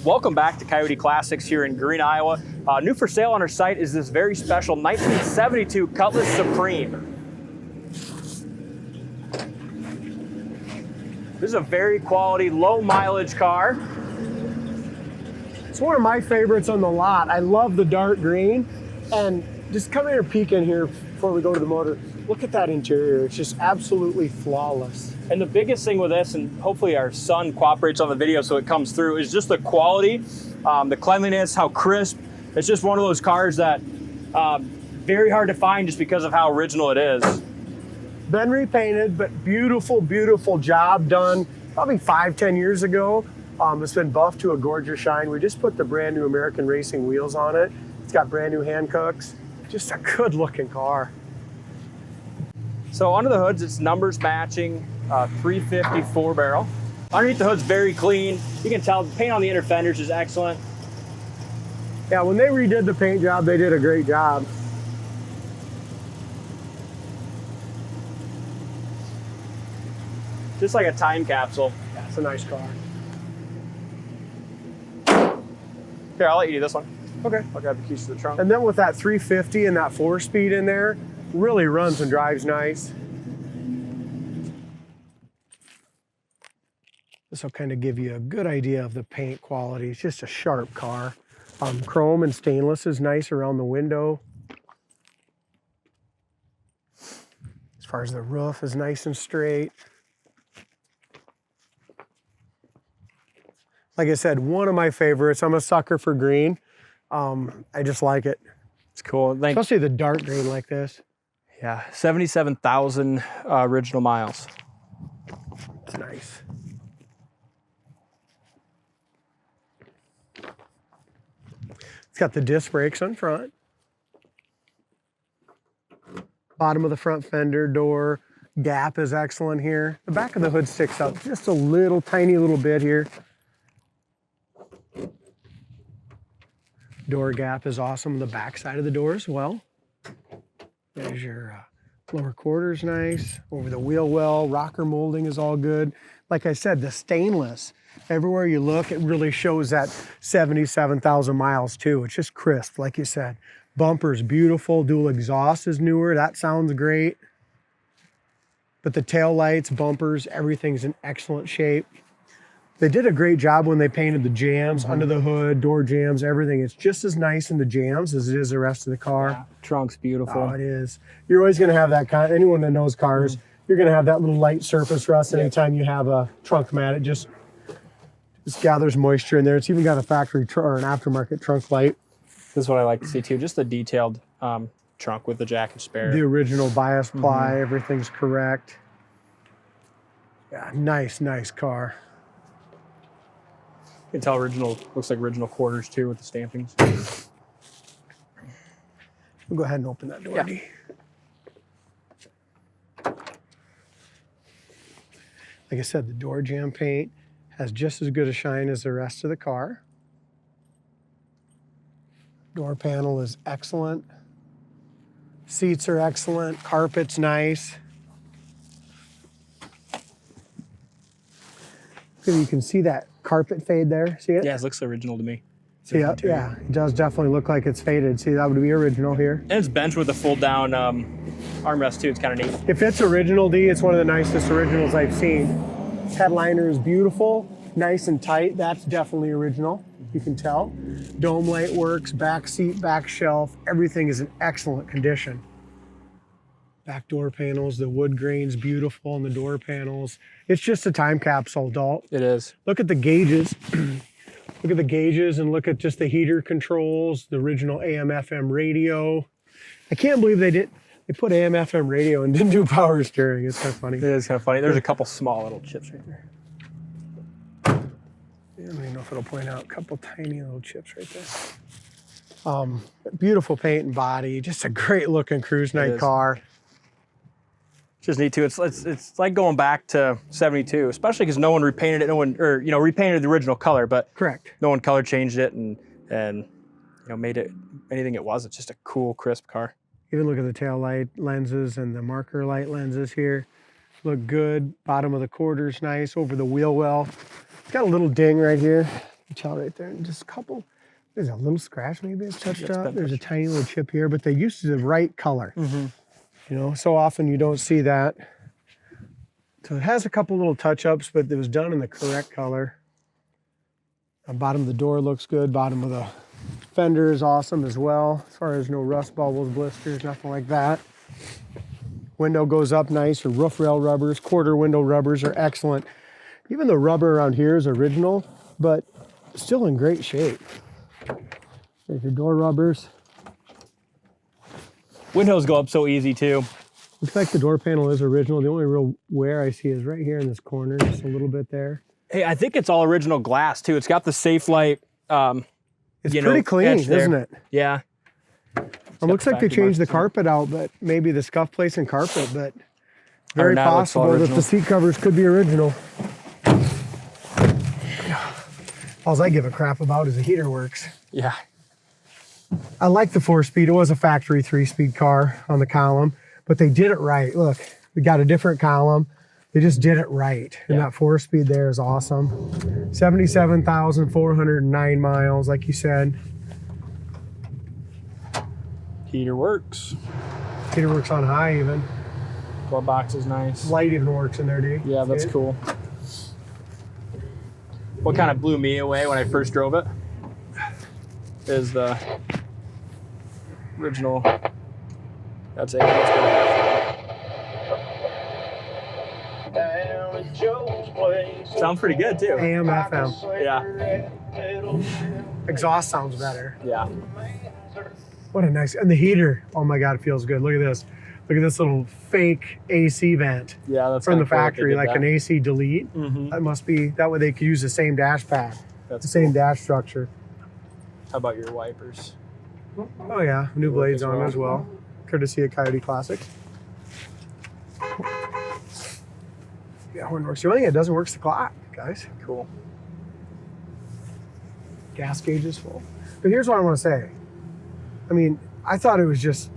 Welcome back to Coyote Classics here in Green, Iowa. New for sale on our site is this very special 1972 Cutlass Supreme. This is a very quality, low mileage car. It's one of my favorites on the lot. I love the dark green. And just come here, peek in here before we go to the motor. Look at that interior. It's just absolutely flawless. And the biggest thing with this, and hopefully our son cooperates on the video so it comes through, is just the quality, the cleanliness, how crisp. It's just one of those cars that very hard to find just because of how original it is. Been repainted, but beautiful, beautiful job done probably 5-10 years ago. It's been buffed to a gorgeous shine. We just put the brand new American Racing wheels on it. It's got brand new Hancocks. Just a good looking car. So under the hoods, it's numbers matching, 350 4-barrel. Underneath the hood's very clean. You can tell the paint on the inner fenders is excellent. Yeah, when they redid the paint job, they did a great job. Just like a time capsule. Yeah, it's a nice car. Here, I'll let you do this one. Okay. I'll grab the keys to the trunk. And then with that 350 and that 4-speed in there, really runs and drives nice. This will kind of give you a good idea of the paint quality. It's just a sharp car. Chrome and stainless is nice around the window. As far as the roof is nice and straight. Like I said, one of my favorites. I'm a sucker for green. I just like it. It's cool. Especially the dark green like this. Yeah, 77,000 original miles. It's nice. It's got the disc brakes on front. Bottom of the front fender door gap is excellent here. The back of the hood sticks out just a little, tiny little bit here. Door gap is awesome. The back side of the door as well. There's your lower quarters, nice. Over the wheel well, rocker molding is all good. Like I said, the stainless, everywhere you look, it really shows that 77,000 miles too. It's just crisp, like you said. Bumper's beautiful, dual exhaust is newer, that sounds great. But the tail lights, bumpers, everything's in excellent shape. They did a great job when they painted the jams under the hood, door jams, everything. It's just as nice in the jams as it is the rest of the car. Yeah, trunk's beautiful. Oh, it is. You're always going to have that kind. Anyone that knows cars, you're going to have that little light surface rust anytime you have a trunk mat. It just gathers moisture in there. It's even got a factory or an aftermarket trunk light. This is what I like to see too. Just the detailed trunk with the jack and spare. The original bias ply, everything's correct. Yeah, nice, nice car. You can tell original, looks like original quarters too with the stampings. We'll go ahead and open that door. Yeah. D. Like I said, the door jamb paint has just as good a shine as the rest of the car. Door panel is excellent. Seats are excellent. Carpet's nice. You can see that carpet fade there. See it? Yeah, it looks original to me. See it? Yeah, it does definitely look like it's faded. See, that would be original here. And it's bench with a fold down armrest too. It's kind of neat. If it's original, D, it's one of the nicest originals I've seen. Headliner is beautiful, nice and tight. That's definitely original, you can tell. Dome light works, back seat, back shelf, everything is in excellent condition. Back door panels, the wood grain's beautiful on the door panels. It's just a time capsule, Dalt. It is. Look at the gauges. Look at the gauges and look at just the heater controls, the original AM/FM radio. I can't believe they put AM/FM radio and didn't do power steering. It's kind of funny. It is kind of funny. There's a couple small little chips right there. I don't even know if it'll point out a couple tiny little chips right there. Beautiful paint and body, just a great looking cruise night car. Just neat too. It's like going back to '72, especially because no one repainted it. Repainted the original color, but correct. No one color changed it and made it anything it was. It's just a cool, crisp car. Even look at the tail light lenses and the marker light lenses here. Look good. Bottom of the quarter's nice. Over the wheel well. It's got a little ding right here. You tell right there, and just a couple. There's a little scratch, maybe it's touched It's up. been There's a touched. tiny little chip here, but they used the right color. You know, so often you don't see that. So it has a couple little touch-ups, but it was done in the correct color. The bottom of the door looks good. Bottom of the fender is awesome as well. As far as no rust bubbles, blisters, nothing like that. Window goes up nice. Your roof rail rubbers, quarter window rubbers are excellent. Even the rubber around here is original, but still in great shape. There's your door rubbers. Windows go up so easy too. Looks like the door panel is original. The only real wear I see is right here in this corner, just a little bit there. Hey, I think it's all original glass too. It's got the Safe Light. It's pretty clean, isn't it? Yeah. It looks like they changed the carpet out, but maybe the scuff place and carpet, but very now it looks all possible that original. the seat covers could be original. All I give a crap about is the heater works. Yeah. I like the 4-speed. It was a factory 3-speed car on the column, but they did it right. Look, we got a different column. They just did it right. And that 4-speed there is awesome. 77,409 miles, like you said. Heater works. Heater works on high even. Glove box is nice. Light even works in there, dude. Yeah, that's cool. What kind of blew me away when I first drove it is the original. That's it. Sounds pretty good too. AM, FM. Yeah. Exhaust sounds better. Yeah. What a nice, and the heater, oh my God, it feels good. Look at this. Look at this little fake AC vent Yeah, that's from the kinda cool that they factory, did like that. an AC delete. That must be, that way they could use the same dash pad, That's the same cool. dash structure. How about your wipers? Oh yeah, new Work blades as on well. as well. Courtesy of Coyote Classics. Yeah, horn works. The only thing that doesn't work is the clock, guys. Cool. Gas gauge is full. But here's what I want to say. I mean, I thought it was just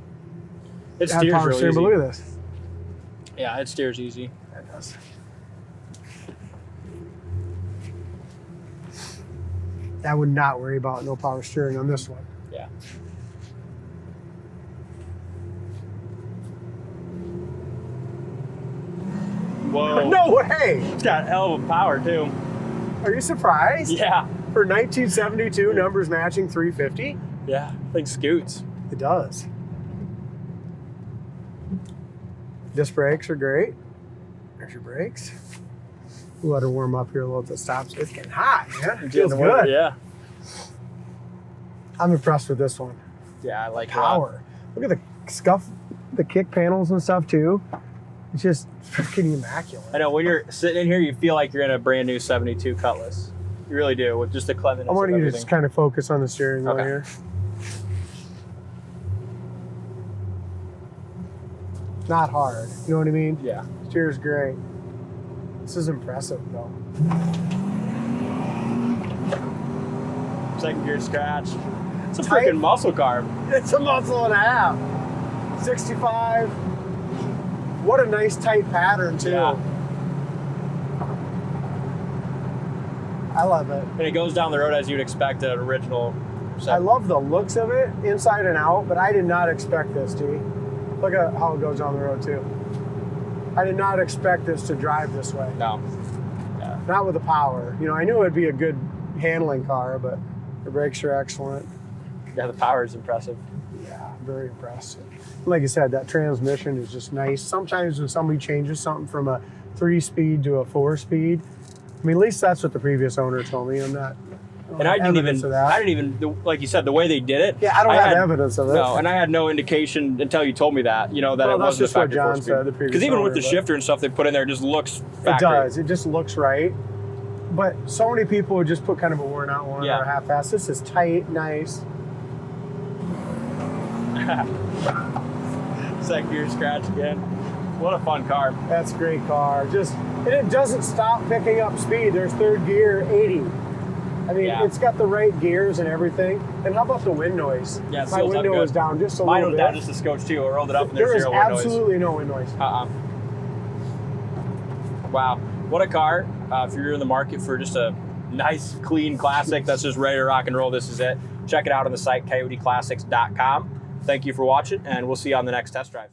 It had steers power real steering, easy. but look at this. Yeah, it steers easy. That does. I would not worry about no power steering on this one. Yeah. Whoa. No way! It's got a hell of a power too. Are you surprised? Yeah. For 1972, numbers matching 350? Yeah. I think scoots. It does. Disc brakes are great. There's your brakes. We'll let her warm up here a little bit. Stops. It's getting hot, man. It feels good. Yeah. I'm impressed with this one. Yeah, I like Power. Look at the scuff, the kick panels and stuff too. It's just freaking immaculate. I know when you're sitting in here, you feel like you're in a brand new 72 Cutlass. You really do, with just the cleanliness I want of you to everything. just kind of focus on the steering wheel Okay. here. Not hard. You know what I mean? Yeah. Steer's great. This is impressive though. Second gear scratch. It's a Tight. freaking muscle car. It's a muscle and a half. 65. What a nice tight pattern too. Yeah. I love it. And it goes down the road as you'd expect an original. I love the looks of it inside and out, but I did not expect this, T. Look at how it goes down the road too. I did not expect this to drive this way. No. Yeah. Not with the power. You know, I knew it'd be a good handling car, but the brakes are excellent. Yeah, the power is impressive. Yeah, very impressive. Like I said, that transmission is just nice. Sometimes when somebody changes something from a 3-speed to a 4-speed, I mean, at least that's what the previous owner told me. I'm not. And I didn't evidence even, of that. I didn't even, like you said, the way they did it. Yeah, I don't have had, evidence of it. No, and I had no indication until you told me that, you know, that Well, it that's wasn't a just what factory John 4-speed. said, the previous Because even with owner, the but- shifter and stuff they put in there, it just looks factory. It does. It just looks right. But so many people would just put kind of a worn out one Yeah. or a half-assed. This is tight, nice. Second gear scratch again. What a fun car. That's a great car. And it doesn't stop picking up speed. There's third gear, 80. I mean, Yeah. it's got the right gears and everything. And how about the wind noise? Yeah, it My seals up window good. is down just a Mine little was bit. down just a scotch too. I rolled it up and There there's is zero wind noise. absolutely no wind noise. Wow. What a car. If you're in the market for just a nice, clean classic that's just ready to rock and roll. This is it. Check it out on the site, coyoteclassics.com. Thank you for watching, and we'll see you on the next test drive.